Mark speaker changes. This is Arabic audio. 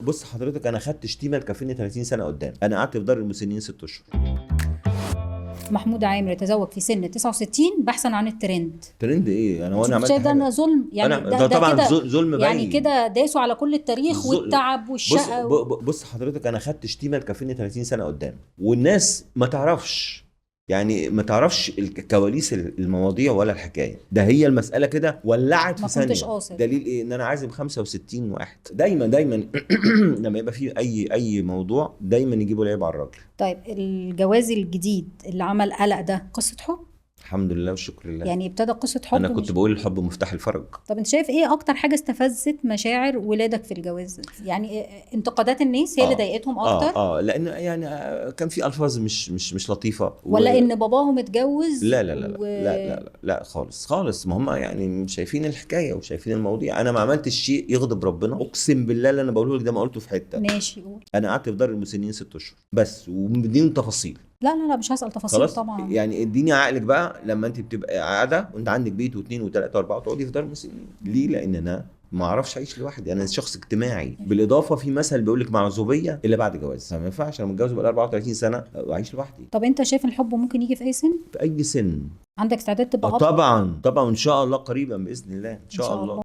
Speaker 1: بص حضرتك، انا خدت شتيمه تكفيني 30 سنه قدام. انا قعدت في دار المسنين 6 اشهر.
Speaker 2: محمود عامر يتزوج في سن 69 بحثا عن الترند.
Speaker 1: ترند ايه؟ وانا
Speaker 2: شوف
Speaker 1: عملت
Speaker 2: شايف ده
Speaker 1: حاجه؟
Speaker 2: أنا ظلم يعني؟
Speaker 1: انا
Speaker 2: ده
Speaker 1: طبعا
Speaker 2: كده
Speaker 1: ظلم
Speaker 2: يعني
Speaker 1: باين.
Speaker 2: كده داسوا على كل التاريخ والتعب
Speaker 1: بص
Speaker 2: والشقة
Speaker 1: بص حضرتك، انا خدت شتيمه تكفيني 30 سنه قدام، والناس ما تعرفش، يعني ما تعرفش كواليس المواضيع ولا الحكايه. ده هي المساله كده ولعت
Speaker 2: ما
Speaker 1: في
Speaker 2: كنتش
Speaker 1: ثانيه.
Speaker 2: قاصد.
Speaker 1: دليل ايه؟ ان انا عازم 65 واحد. دايما لما يبقى فيه اي موضوع دايما يجيبوا العيب على الراجل.
Speaker 2: طيب الجواز الجديد اللي عمل قلق ده قصة حب؟
Speaker 1: الحمد لله والشكر لله.
Speaker 2: يعني ابتدى قصة
Speaker 1: انا
Speaker 2: حب
Speaker 1: كنت
Speaker 2: مش؟
Speaker 1: بقول الحب مفتاح الفرج.
Speaker 2: طب انت شايف ايه اكتر حاجة استفزت مشاعر ولادك في الجواز؟ يعني انتقادات الناس هي اللي ضايقتهم اكتر؟
Speaker 1: لان يعني كان في الفاظ مش لطيفه
Speaker 2: ولا ان باباهم اتجوز
Speaker 1: لا خالص. ما هم يعني شايفين الحكايه وشايفين المواضيع. انا ما عملتش شيء يغضب ربنا، اقسم بالله اللي انا بقوله لك ده ما قلته في حته.
Speaker 2: ماشي قول.
Speaker 1: انا قعدت في دار المسنين 6 اشهر بس، وبدون تفاصيل.
Speaker 2: لا مش هسأل تفاصيل
Speaker 1: خلاص
Speaker 2: طبعا.
Speaker 1: يعني اديني عقلك بقى، لما انت بتبقى قاعده وانت عندك بيت واثنين وثلاثه واربعه تقعدي في دار المسنين ليه؟ لان انا ما اعرفش اعيش لوحدي. انا شخص اجتماعي، بالاضافه في مثل بيقول لك معزوبيه الا بعد جواز. ما ينفعش انا متجوز بقى 34 سنه واعيش لوحدي.
Speaker 2: طب انت شايف الحب ممكن يجي في اي سن؟
Speaker 1: في اي سن.
Speaker 2: عندك استعداد تبقى اب؟
Speaker 1: طبعا ان شاء الله قريبا باذن الله ان
Speaker 2: ان
Speaker 1: شاء
Speaker 2: شاء
Speaker 1: الله.
Speaker 2: الله.